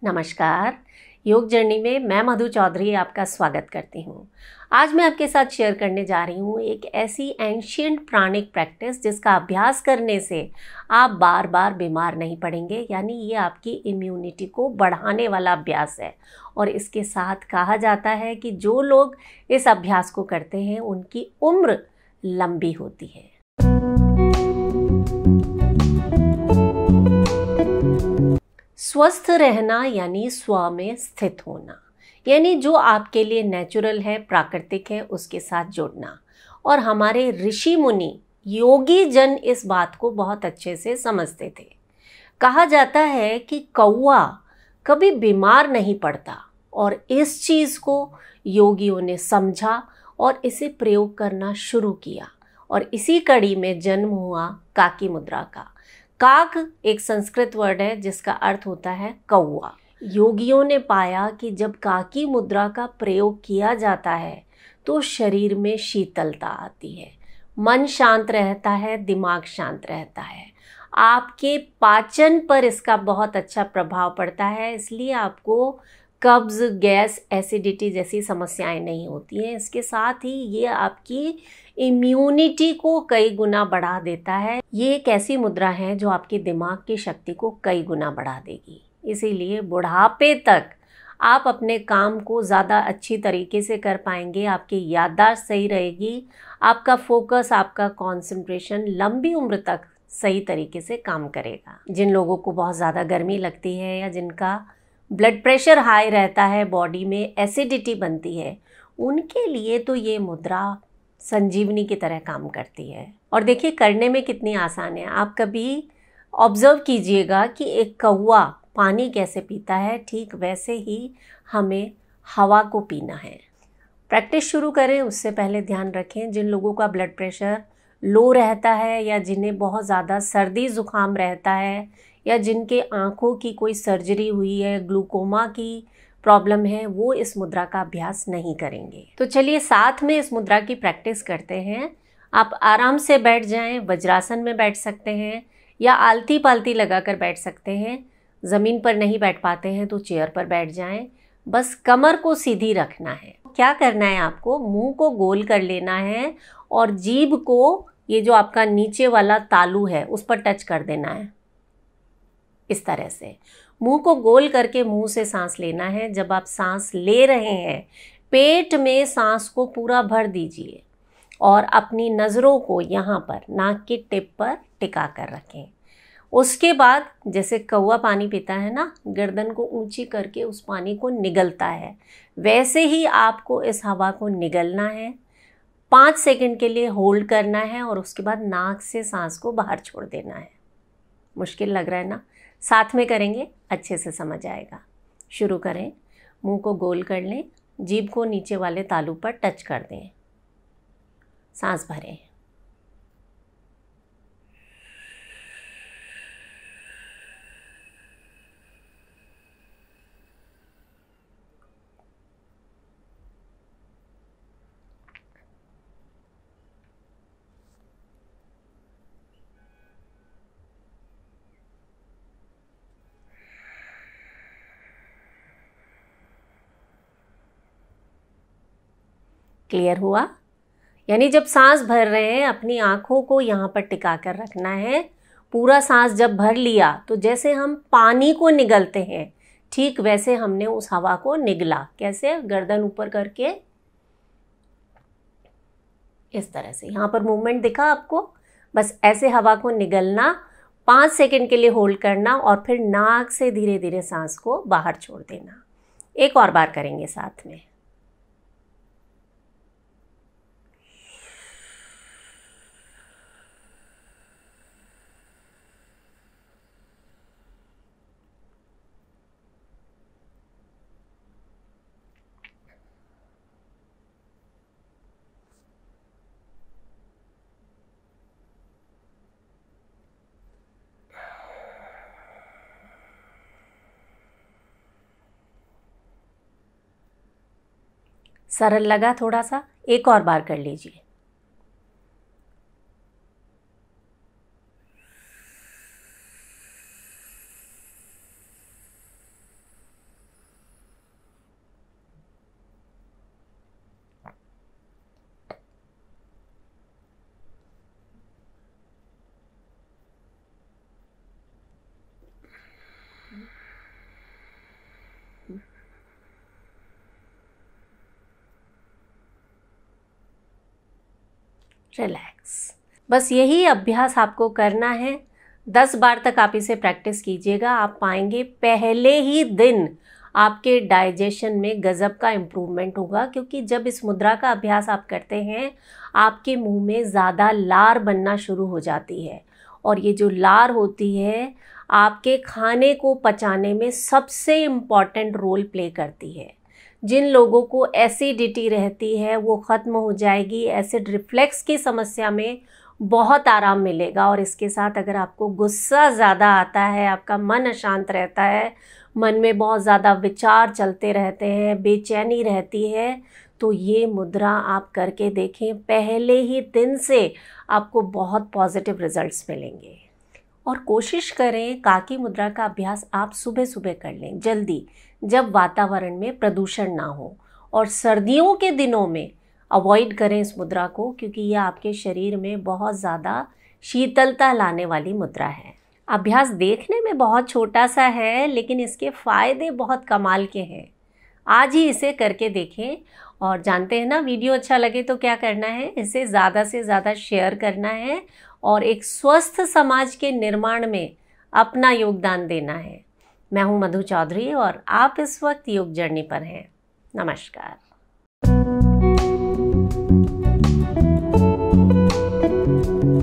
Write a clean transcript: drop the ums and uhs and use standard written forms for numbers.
नमस्कार। योग जर्नी में मैं मधु चौधरी आपका स्वागत करती हूँ। आज मैं आपके साथ शेयर करने जा रही हूँ एक ऐसी एंशिएंट प्राणिक प्रैक्टिस जिसका अभ्यास करने से आप बार बार बीमार नहीं पड़ेंगे। यानी ये आपकी इम्यूनिटी को बढ़ाने वाला अभ्यास है और इसके साथ कहा जाता है कि जो लोग इस अभ्यास को करते हैं उनकी उम्र लंबी होती है। स्वस्थ रहना यानी स्व में स्थित होना, यानी जो आपके लिए नेचुरल है, प्राकृतिक है, उसके साथ जुड़ना। और हमारे ऋषि मुनि योगी जन इस बात को बहुत अच्छे से समझते थे। कहा जाता है कि कौवा कभी बीमार नहीं पड़ता और इस चीज़ को योगियों ने समझा और इसे प्रयोग करना शुरू किया और इसी कड़ी में जन्म हुआ काकी मुद्रा का। काक एक संस्कृत वर्ड है जिसका अर्थ होता है कौवा। योगियों ने पाया कि जब काकी मुद्रा का प्रयोग किया जाता है तो शरीर में शीतलता आती है, मन शांत रहता है, दिमाग शांत रहता है, आपके पाचन पर इसका बहुत अच्छा प्रभाव पड़ता है। इसलिए आपको कब्ज, गैस, एसिडिटी जैसी समस्याएं नहीं होती हैं। इसके साथ ही ये आपकी इम्यूनिटी को कई गुना बढ़ा देता है। ये एक ऐसी मुद्रा है जो आपके दिमाग की शक्ति को कई गुना बढ़ा देगी। इसीलिए बुढ़ापे तक आप अपने काम को ज़्यादा अच्छी तरीके से कर पाएंगे, आपकी याददाश्त सही रहेगी, आपका फोकस, आपका कंसंट्रेशन लंबी उम्र तक सही तरीके से काम करेगा। जिन लोगों को बहुत ज़्यादा गर्मी लगती है या जिनका ब्लड प्रेशर हाई रहता है, बॉडी में एसिडिटी बनती है, उनके लिए तो ये मुद्रा संजीवनी की तरह काम करती है। और देखिए करने में कितनी आसान है। आप कभी ऑब्जर्व कीजिएगा कि एक कौवा पानी कैसे पीता है, ठीक वैसे ही हमें हवा को पीना है। प्रैक्टिस शुरू करें उससे पहले ध्यान रखें जिन लोगों का ब्लड प्रेशर लो रहता है या जिन्हें बहुत ज़्यादा सर्दी ज़ुकाम रहता है या जिनके आँखों की कोई सर्जरी हुई है, ग्लूकोमा की प्रॉब्लम है, वो इस मुद्रा का अभ्यास नहीं करेंगे। तो चलिए साथ में इस मुद्रा की प्रैक्टिस करते हैं। आप आराम से बैठ जाएं, वज्रासन में बैठ सकते हैं या आलती पालती लगाकर बैठ सकते हैं। ज़मीन पर नहीं बैठ पाते हैं तो चेयर पर बैठ जाएं। बस कमर को सीधी रखना है। क्या करना है आपको, मुंह को गोल कर लेना है और जीभ को ये जो आपका नीचे वाला तालू है उस पर टच कर देना है। इस तरह से मुंह को गोल करके मुंह से सांस लेना है। जब आप सांस ले रहे हैं पेट में सांस को पूरा भर दीजिए और अपनी नज़रों को यहाँ पर नाक की टिप पर टिका कर रखें। उसके बाद जैसे कौवा पानी पीता है ना, गर्दन को ऊंची करके उस पानी को निगलता है, वैसे ही आपको इस हवा को निगलना है। 5 सेकंड के लिए होल्ड करना है और उसके बाद नाक से सांस को बाहर छोड़ देना है। मुश्किल लग रहा है ना? साथ में करेंगे, अच्छे से समझ आएगा। शुरू करें। मुंह को गोल कर लें, जीभ को नीचे वाले तालू पर टच कर दें, सांस भरें। क्लियर हुआ? यानी जब सांस भर रहे हैं अपनी आँखों को यहाँ पर टिका कर रखना है। पूरा सांस जब भर लिया तो जैसे हम पानी को निगलते हैं ठीक वैसे हमने उस हवा को निगला। कैसे? गर्दन ऊपर करके इस तरह से। यहाँ पर मूवमेंट दिखा आपको? बस ऐसे हवा को निगलना, 5 सेकंड के लिए होल्ड करना और फिर नाक से धीरे धीरे सांस को बाहर छोड़ देना। एक और बार करेंगे साथ में। सरल लगा थोड़ा सा? एक और बार कर लीजिए। रिलैक्स। बस यही अभ्यास आपको करना है। 10 बार तक आप इसे प्रैक्टिस कीजिएगा। आप पाएंगे पहले ही दिन आपके डाइजेशन में गजब का इम्प्रूवमेंट होगा, क्योंकि जब इस मुद्रा का अभ्यास आप करते हैं आपके मुंह में ज़्यादा लार बनना शुरू हो जाती है, और ये जो लार होती है आपके खाने को पचाने में सबसे इम्पॉर्टेंट रोल प्ले करती है। जिन लोगों को एसिडिटी रहती है वो ख़त्म हो जाएगी। एसिड रिफ्लेक्स की समस्या में बहुत आराम मिलेगा। और इसके साथ अगर आपको गुस्सा ज़्यादा आता है, आपका मन अशांत रहता है, मन में बहुत ज़्यादा विचार चलते रहते हैं, बेचैनी रहती है, तो ये मुद्रा आप करके देखें। पहले ही दिन से आपको बहुत पॉजिटिव रिजल्ट्स मिलेंगे। और कोशिश करें काकी मुद्रा का अभ्यास आप सुबह सुबह कर लें, जल्दी, जब वातावरण में प्रदूषण ना हो। और सर्दियों के दिनों में अवॉइड करें इस मुद्रा को, क्योंकि यह आपके शरीर में बहुत ज़्यादा शीतलता लाने वाली मुद्रा है। अभ्यास देखने में बहुत छोटा सा है, लेकिन इसके फ़ायदे बहुत कमाल के हैं। आज ही इसे करके देखें। और जानते हैं ना, वीडियो अच्छा लगे तो क्या करना है, इसे ज़्यादा से ज़्यादा शेयर करना है और एक स्वस्थ समाज के निर्माण में अपना योगदान देना है। मैं हूं मधु चौधरी और आप इस वक्त योग जर्नी पर हैं। नमस्कार।